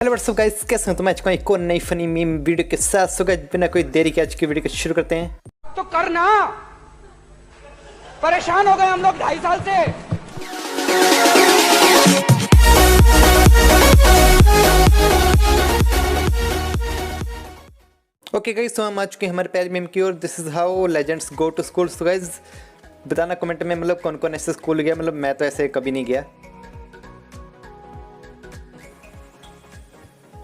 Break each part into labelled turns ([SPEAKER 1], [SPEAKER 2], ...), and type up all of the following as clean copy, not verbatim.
[SPEAKER 1] Hello what's up guys, कैसे हो? तो मैं आज एक और नई फनी मीम वीडियो के साथ। सो गाइस, बिना कोई देरी के आज की वीडियो को शुरू करते हैं।
[SPEAKER 2] तो करना, परेशान हो गए हम लोग 2.5 साल से।
[SPEAKER 1] ओके गाइस, तो हम आ चुके हैं हमारे पहले मीम की ओर। This is how legends go to school. तो गाइस बताना कमेंट में मतलब कौन कौन ऐसे स्कूल गया। मतलब मैं तो ऐसे कभी नहीं गया।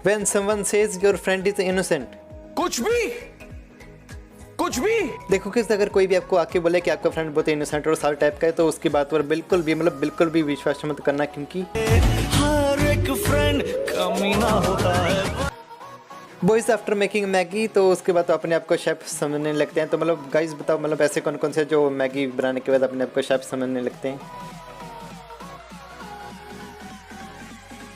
[SPEAKER 1] When someone says your friend is innocent,
[SPEAKER 2] कुछ भी
[SPEAKER 1] देखो कि अगर कोई भी आपको आके बोले कि आपका फ्रेंड बहुत इनोसेंट और साल टाइप का है, तो उसकी बात पर बिल्कुल भी विश्वास मत करना, क्योंकि
[SPEAKER 3] हर एक फ्रेंड कमीना होता है।
[SPEAKER 1] बॉयज आफ्टर मेकिंग मैगी, तो उसके बाद तो अपने आप को शेफ समझने लगते हैं। तो मतलब गाइस बताओ, मतलब ऐसे कौन कौन से जो मैगी बनाने के बाद अपने आप को शेफ समझने लगते हैं।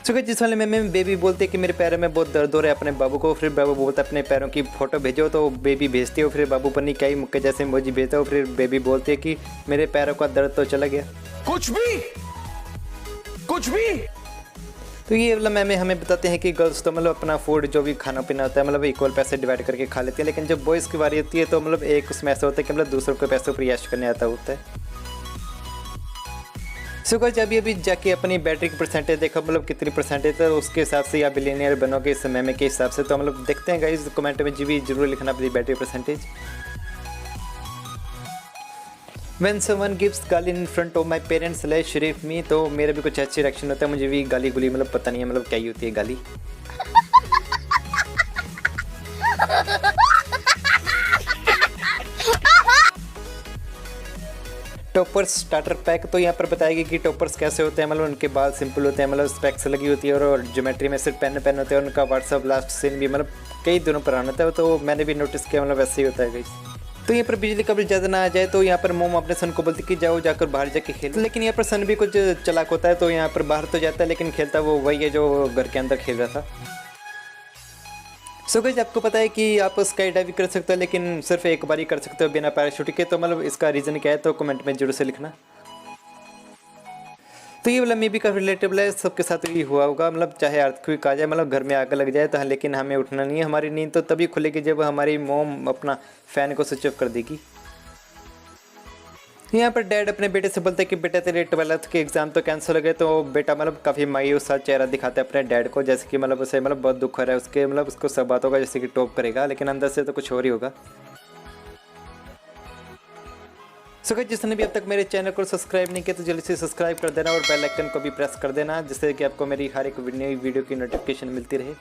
[SPEAKER 1] तो जिस वाले में बेबी बोलते हैं कि मेरे पैरों में बहुत दर्द हो रहा है अपने बाबू को। फिर बाबू बोलता है अपने पैरों की फोटो भेजो, तो बेबी भेजती हो। फिर बाबू पन्नी क्या ही मुक्के जैसे इमोजी भेजता हो। फिर बेबी बोलती है कि मेरे पैरों का दर्द तो चला गया।
[SPEAKER 2] कुछ भी
[SPEAKER 1] तो ये मतलब मैम हमें बताते हैं कि गर्ल्स तो मतलब अपना फूड जो भी खाना पीना होता है मतलब इक्वल पैसे डिवाइड करके खा लेती है, लेकिन जब बॉयज़ की बारी होती है तो मतलब एक उसमें ऐसा होता है कि मतलब दूसरों के पैसों पर यश करने आता होता है। सो गाइस, अभी जाके अपनी बैटरी की परसेंटेज देखो, मतलब कितनी परसेंटेज है, उसके हिसाब से या बिलियनियर बनोगे इस समय में के हिसाब से। तो मतलब देखते हैं गाइस, कमेंट में जी भी जरूर लिखना अपनी battery percentage. When someone gives गाली इन फ्रंट ऑफ माई पेरेंट्स ले शरीफ मी, तो मेरा भी कुछ अच्छी रिएक्शन होता है। मुझे भी गाली गुली मतलब पता नहीं है मतलब क्या ही होती है गाली। टॉपर्स स्टार्टर पैक, तो यहाँ पर बताएगी कि टॉपर्स कैसे होते हैं। मतलब उनके बाल सिंपल होते हैं, मतलब स्पेक्स लगी होती है और ज्योमेट्री में सिर्फ पेन होते हैं। उनका व्हाट्सअप लास्ट सीन भी मतलब कई दिनों पुराना होता है, तो मैंने भी नोटिस किया मतलब वैसे ही होता है गाइस। तो यहाँ पर बिजली का बिल ज़्यादा ना आ जाए, तो यहाँ पर मोम अपने सन को बोलती कि जाओ जाकर बाहर जाके खेल। लेकिन यहाँ पर सन भी कुछ चलाक होता है, तो यहाँ पर बाहर तो जाता है लेकिन खेलता वो वही है जो घर के अंदर खेल रहा था। सो गाइस, आपको पता है कि आप स्काई डाइविंग कर सकते हो, लेकिन सिर्फ एक बार ही कर सकते हो बिना पैराशूट के। तो मतलब इसका रीज़न क्या है तो कमेंट में जरूर से लिखना। तो ये वाला मे भी काफ़ी रिलेटेबल है, सबके साथ भी हुआ होगा। मतलब चाहे अर्थक्वेक आ जाए, मतलब घर में आग लग जाए तो, लेकिन हमें उठना नहीं है। हमारी नींद तो तभी खुलेगी जब हमारी मॉम अपना फ़ैन को स्विच ऑफ कर देगी। यहाँ पर डैड अपने बेटे से बोलते हैं कि बेटा तेरे 12th के एग्ज़ाम तो कैंसिल हो गए। तो बेटा मतलब काफ़ी मायूस सा चेहरा दिखाता है अपने डैड को, जैसे कि मतलब उसे मतलब बहुत दुख हो रहा है उसके, मतलब उसको सब बात होगा जैसे कि टॉप करेगा, लेकिन अंदर से तो कुछ और ही होगा। सो गाइस, जिसने भी अब तक मेरे चैनल को सब्सक्राइब नहीं किया तो जल्दी से सब्सक्राइब कर देना और बेल आइकन को भी प्रेस कर देना, जिससे कि आपको मेरी हर एक नई वीडियो की नोटिफिकेशन मिलती रहे।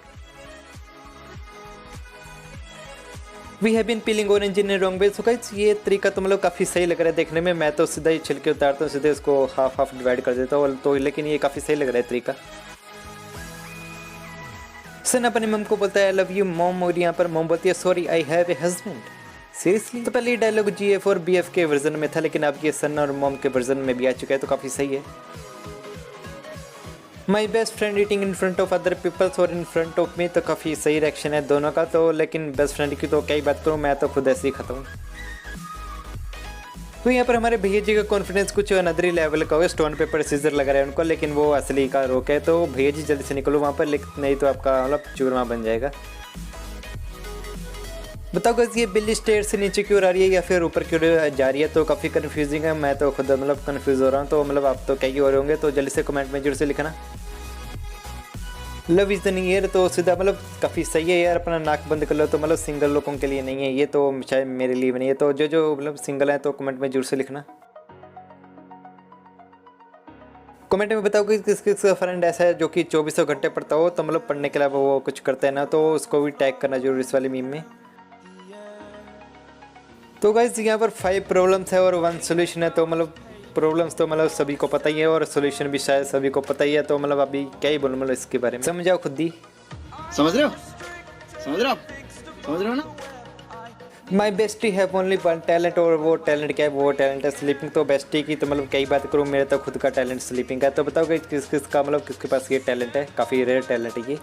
[SPEAKER 1] We have been peeling orange in wrong way. So guys, ये तरीका तो मतलब काफ़ी सही लग रहा है देखने में। मैं तो सीधा ही छिलके उतारता हूँ, सीधे इसको हाफ डिवाइड कर देता हूँ, तो लेकिन ये काफ़ी सही लग रहा है तरीका। सन अपनी मम को बोलता है आई लव यू मॉम, और यहाँ पर मॉम बोलती है sorry I have a husband. Seriously? तो पहले ये डायलॉग GF और BF के वर्जन में था, लेकिन अब ये सन और मॉम के वर्जन में भी आ चुका है, तो काफ़ी सही है। My best friend eating in front of other peoples और इन फ्रंट ऑफ मी, तो काफ़ी सही रिएक्शन है दोनों का। तो लेकिन बेस्ट फ्रेंड की तो क्या ही बात करूँ, मैं तो खुद ऐसे ही खाता हूँ। तो यहाँ पर हमारे भैया जी का कॉन्फिडेंस कुछ अनदरी लेवल का हो, स्टोन पेपर सीजर लगा रहा है उनको, लेकिन वो असली का रोक है। तो भैया जी जल्दी से निकलो वहाँ पर, लेकिन नहीं तो आपका मतलब चूरमा बन जाएगा। बताओ गाइस, ये बिल्ली स्टेयर से नीचे क्यों आ रही है या फिर ऊपर क्यों जा रही है, तो काफ़ी कन्फ्यूजिंग है। मैं तो खुद मतलब कन्फ्यूज़ हो रहा हूँ, तो मतलब आप तो क्या ही हो रहे होंगे, तो जल्दी से कमेंट में जरूर से लिखना। Love is the new year, तो सीधा मतलब काफ़ी सही है यार, अपना नाक बंद कर लो। तो मतलब सिंगल लोगों के लिए नहीं है ये, तो शायद मेरे लिए भी नहीं है। तो जो मतलब सिंगल है तो कमेंट में जरूर से लिखना। कमेंट में बताओ कि किस किस का फ्रेंड ऐसा है जो कि 2400 घंटे पढ़ता हो, तो मतलब पढ़ने के अलावा वो कुछ करता है ना, तो उसको भी टैग करना जरूर इस वाली मीम में। तो गाइस, यहाँ पर 5 प्रॉब्लम्स है और 1 सोल्यूशन है। तो मतलब प्रॉब्लम्स तो मतलब सभी को पता ही है और सोल्यूशन भी शायद सभी को पता ही है। तो मतलब अभी क्या ही बोलूँ मतलब इसके बारे में, समझाओ खुद ही।
[SPEAKER 4] समझ रहे हो ना।
[SPEAKER 1] My bestie have only one talent, और वो टैलेंट क्या है? वो टैलेंट है स्लीपिंग। तो बेस्टी की तो मतलब कई बात करूँ, मेरे तो खुद का टैलेंट स्लीपिंग है। तो बताओ कि किस किस का मतलब किसके पास ये टैलेंट है, काफ़ी रेयर टैलेंट है ये।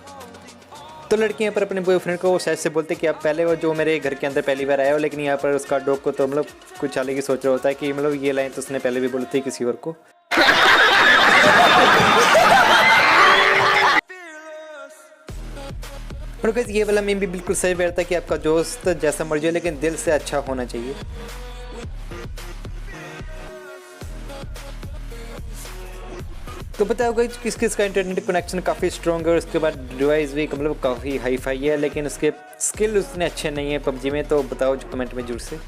[SPEAKER 1] तो लड़कियां पर अपने बॉयफ्रेंड को शायद से बोलते कि आप पहले वो जो मेरे घर के अंदर पहली बार आया हो, लेकिन यहाँ पर उसका डॉग को तो मतलब कुछ अलग ही सोच रहा होता है कि मतलब ये लाइन तो उसने पहले भी बोली थी किसी और को। और guys, ये वाला मीम भी बिल्कुल सही बैठता है कि आपका दोस्त जैसा मर्जी हो लेकिन दिल से अच्छा होना चाहिए। तो बताओ गाइस किस किस का इंटरनेट कनेक्शन काफ़ी स्ट्रॉन्ग है और उसके बाद डिवाइस भी मतलब काफ़ी हाई फाई है, लेकिन उसके स्किल उतने अच्छे नहीं है पबजी में, तो बताओ जो कमेंट में जरूर से।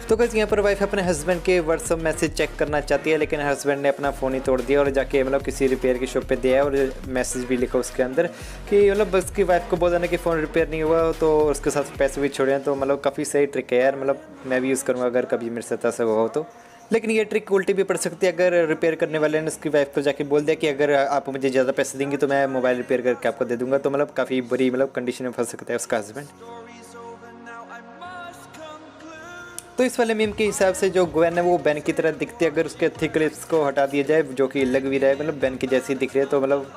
[SPEAKER 1] तो गाइस यहाँ पर वाइफ अपने हस्बैंड के व्हाट्सअप मैसेज चेक करना चाहती है, लेकिन हस्बैंड ने अपना फ़ोन ही तोड़ दिया और जाके मतलब किसी रिपेयर की शॉप पे दिया और मैसेज भी लिखा उसके अंदर कि मतलब उसकी वाइफ को बोल देना कि फ़ोन रिपेयर नहीं हुआ तो उसके साथ पैसे भी छोड़े हैं। तो मतलब काफ़ी सही ट्रिक है यार, मतलब मैं भी यूज़ करूँगा अगर कभी मेरे साथ ऐसा हुआ हो तो। लेकिन ये ट्रिक उल्टी भी पड़ सकती है अगर रिपेयर करने वाले ने उसकी वाइफ को जाके बोल दिया कि अगर आप मुझे ज़्यादा पैसे देंगे तो मैं मोबाइल रिपेयर करके आपको दे दूँगा, तो मतलब काफ़ी बुरी मतलब कंडीशन में फंस सकता है उसका हस्बैंड। तो इस वाले मीम के हिसाब से जो ग्वेन है वो बैन की तरह दिखती है, अगर उसके थिक लिप्स को हटा दिया जाए जो कि लग भी रहा है मतलब बैन की जैसी दिख रही है, तो मतलब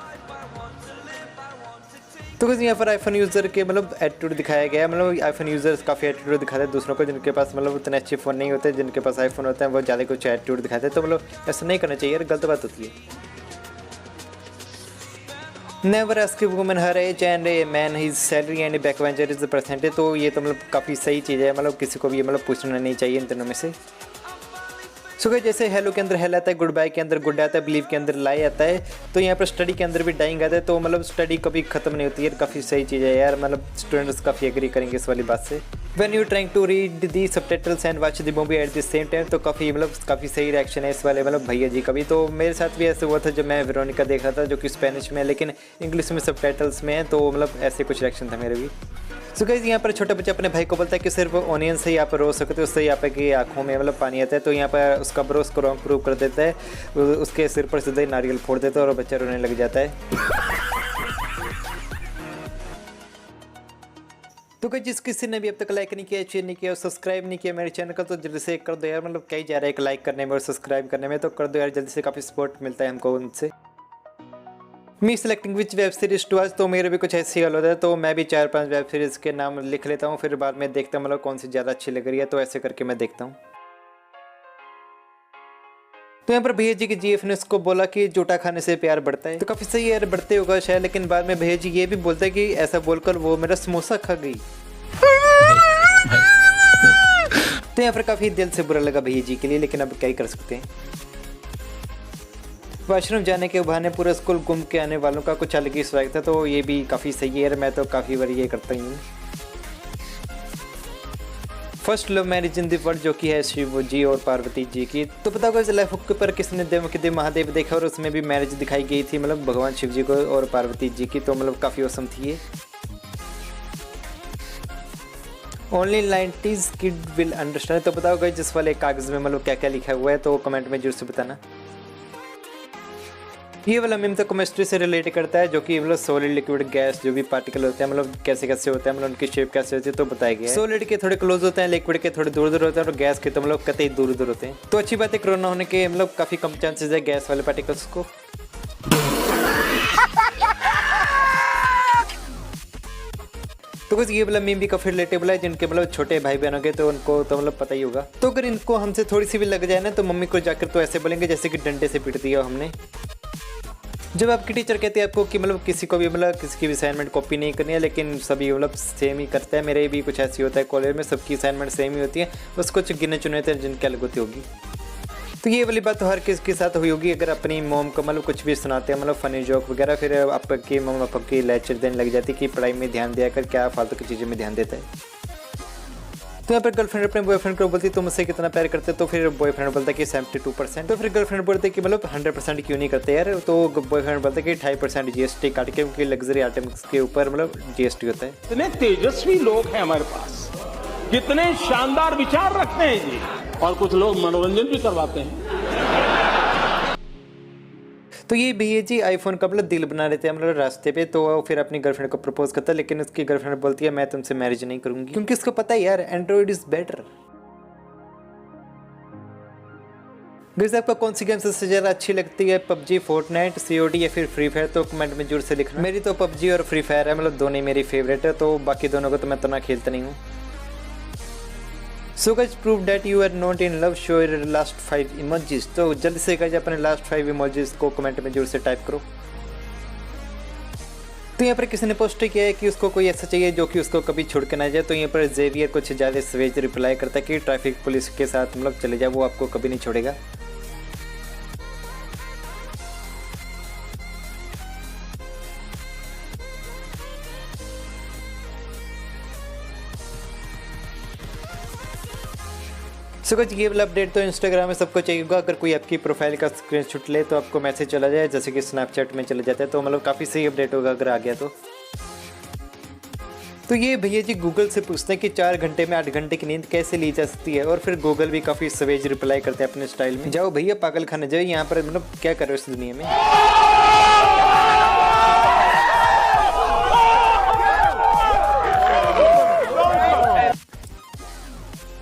[SPEAKER 1] तो कुछ यहाँ पर आईफोन यूज़र के मतलब एटीट्यूड दिखाया गया है। मतलब आईफोन यूज़र्स काफ़ी एटीट्यूड दिखाते हैं दूसरों को, जिनके पास मतलब उतने अच्छे फ़ोन नहीं होते, जिनके पास आईफोन होते हैं वो ज़्यादा कुछ एटीट्यूड दिखाते हैं, तो मतलब ऐसा नहीं करना चाहिए यार, गलत बात होती है। Never ask woman her age and a man his salary and back venture is the percentage, तो ये तो मतलब काफ़ी सही चीज़ है, मतलब किसी को भी मतलब पूछना नहीं चाहिए इन तीनों में से। सो गाइस जैसे हेलो के अंदर हेल आता है, गुड बाय के अंदर गुड आता है, बिलीव के अंदर लाई आता है, तो यहाँ पर स्टडी के अंदर भी डाइंग आता है, तो मतलब स्टडी कभी खत्म नहीं होती है, काफ़ी सही चीज़ है यार, मतलब स्टूडेंट्स काफ़ी एग्री करेंगे इस वाली बात से। When you trying to read the subtitles and watch the movie at the same time, तो काफ़ी सही रिएक्शन है इस वाले मतलब भैया जी का भी। तो मेरे साथ भी ऐसे हुआ था जब मैं वेरोनिका देख रहा था जो कि स्पेनिश में है लेकिन इंग्लिश में सबटाइटल्स में है, तो मतलब ऐसे कुछ रिएक्शन था मेरे भी। सो गाइस यहाँ पर छोटा बच्चा अपने भाई को बोलता है कि सिर्फ ऑनियन से ही आप रो सकते हो, उससे यहाँ पर की आंखों में मतलब पानी आता है, तो यहाँ पर उसका ब्रो उसको रॉन्ग प्रूव कर देता है, उसके सिर पर सीधा ही नारियल फोड़ देता है और बच्चा रोने लग जाता है। तो जिस किसी ने भी अब तक लाइक नहीं किया, शेयर नहीं किया और सब्सक्राइब नहीं किया मेरे चैनल का, तो जल्दी से कर दो यार, मतलब कहीं जा रहा है एक लाइक करने में और सब्सक्राइब करने में, तो कर दो यार जल्दी से, काफ़ी सपोर्ट मिलता है हमको उनसे। Me selecting which web series to आज, तो मेरे भी कुछ ऐसी हाल होता है, तो मैं भी 4-5 वेब सीरीज़ के नाम लिख लेता हूँ, फिर बाद में देखता हूँ मतलब कौन सी ज़्यादा अच्छी लग रही है, तो ऐसे करके मैं देखता हूँ। तो यहाँ पर भैया जी के जीएफ ने उसको बोला कि जूठा खाने से प्यार बढ़ता है, तो काफ़ी सही यार बढ़ते होगा शायद, लेकिन बाद में भैया जी ये भी बोलता है कि ऐसा बोलकर वो मेरा समोसा खा गई। तो यहाँ पर काफ़ी दिल से बुरा लगा भैया जी के लिए, लेकिन अब क्या ही कर सकते हैं। वॉशरूम जाने के बहाने पूरा स्कूल घूम के आने वालों का कुछ अलग ही स्वागत था, तो ये भी काफ़ी सही है, मैं तो काफ़ी बार ये करता हूँ। First love marriage in the world जो कि है शिव जी और पार्वती जी की, तो पता होगा इस लाइफ के ऊपर किसने देव महादेव देखा और उसमें भी मैरिज दिखाई गई थी मतलब भगवान शिव जी को और पार्वती जी की, तो मतलब काफ़ी औसम थी ये। Only 90s kid will understand, तो पता होगा जिस वाले कागज़ में मतलब क्या क्या लिखा हुआ है, तो कमेंट में जरूर से बताना। ये वाला मीम तो केमिस्ट्री से रिलेट करता है, जो कि मतलब सॉलिड लिक्विड गैस जो भी पार्टिकल होते हैं मतलब कैसे कैसे होते हैं, मतलब उनकी शेप कैसे होती है, तो बताया गया है। सॉलिड के थोड़े क्लोज होते हैं, लिक्विड के थोड़े दूर दूर होते हैं और गैस के तो मतलब कतई दूर दूर होते हैं। तो अच्छी बात है कोरोना होने के मतलब काफ़ी कम चांसेस है गैस वाले पार्टिकल्स को। तो कुछ ये वाला मीम भी काफ़ी रिलेटेबल है, जिनके मतलब छोटे भाई बहन होंगे तो उनको तो मतलब पता ही होगा। तो अगर इनको हमसे थोड़ी सी भी लग जाए ना तो मम्मी को जाकर तो ऐसे बोलेंगे जैसे कि डंडे से पीट दिया हमने। जब आपकी टीचर कहती है आपको कि मतलब किसी को भी मतलब किसी की भी असाइनमेंट कॉपी नहीं करनी है, लेकिन सभी मतलब सेम ही करते हैं, मेरे भी कुछ ऐसी होता है कॉलेज में, सबकी असाइनमेंट सेम ही होती है, बस कुछ गिने चुने होते हैं जिनकी अलग होती होगी। तो ये वाली बात तो हर किसी के साथ हुई होगी, अगर अपनी मॉम को मतलब कुछ भी सुनाते हैं मतलब फ़नी जोक वगैरह, फिर आपकी मम्मा पापा की लेक्चर देने लग जाती है कि पढ़ाई में ध्यान दिया कर, क्या फालतू की चीज़ों में ध्यान देता है। तो यहाँ पर गर्लफ्रेंड अपने बॉयफ्रेंड को बोलती है तुम मुझसे कितना प्यार करते, तो फिर बॉयफ्रेंड बोलता है कि 72%, तो फिर गर्लफ्रेंड बोलते है कि मतलब 100% क्यों नहीं करते यार, तो बॉयफ्रेंड बोलता है कि 2.5% जीएसटी काट के, क्योंकि लग्जरी आइटम्स के ऊपर मतलब जीएसटी होता है।
[SPEAKER 4] इतने तेजस्वी लोग हैं हमारे पास, कितने शानदार विचार रखते हैं जी, और कुछ लोग मनोरंजन भी करवाते हैं।
[SPEAKER 1] तो ये भैया जी आईफोन का मतलब दिल बना लेते हैं मतलब रास्ते पे, तो फिर अपनी गर्लफ्रेंड को प्रपोज करता है, लेकिन उसकी गर्लफ्रेंड बोलती है मैं तुमसे मैरिज नहीं करूंगी, क्योंकि उसको पता है यार एंड्रॉइड इज बेटर। गाइस आपको कौन सी गेम सबसे ज़्यादा अच्छी लगती है, पबजी, फोर्टनाइट, सीओडी या फिर फ्री फायर, तो कमेंट में जरूर से लिखना। मेरी तो पबजी और फ्री फायर है, मतलब दोनों ही मेरी फेवरेट है, तो बाकी दोनों को तो मैं इतना खेलता नहीं हूँ। So guys prove that you are not in love, show your last 5 emojis, तो जल्दी से गाइस अपने लास्ट 5 इमोजीज को कमेंट में जरूर से टाइप करो। तो तो यहाँ पर किसी ने पोस्ट किया है कि उसको कोई ऐसा चाहिए जो कि उसको कभी छोड़ के ना जाए। तो यहाँ पर जेवियर कुछ ज़्यादा सवेज रिप्लाई करता है कि ट्रैफिक पुलिस के साथ मतलब चले जाओ, वो आपको कभी नहीं छोड़ेगा। सो कुछ ये वाला अपडेट तो इंस्टाग्राम में सबको चाहिए होगा। अगर कोई आपकी प्रोफाइल का स्क्रीनशॉट ले तो आपको मैसेज चला जाए, जैसे कि स्नैपचैट में चला जाता है। तो मतलब काफ़ी सही अपडेट होगा अगर आ गया तो ये भैया जी गूगल से पूछते हैं कि 4 घंटे में 8 घंटे की नींद कैसे ली जा सकती है, और फिर गूगल भी काफ़ी सवेज रिप्लाई करते हैं अपने स्टाइल में। जाओ भैया पागल खाने जाओ, यहाँ पर मतलब क्या कर रहे हो इस दुनिया में।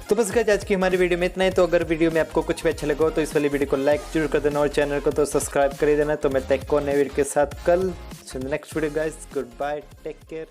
[SPEAKER 1] तो बस गाइस आज की हमारी वीडियो में इतना ही। तो अगर वीडियो में आपको कुछ भी अच्छा लगा हो तो इस वाली वीडियो को लाइक जरूर कर देना और चैनल को तो सब्सक्राइब कर ही देना। तो मैं तक को नए वीडियो के साथ कल next video guys, goodbye, take care.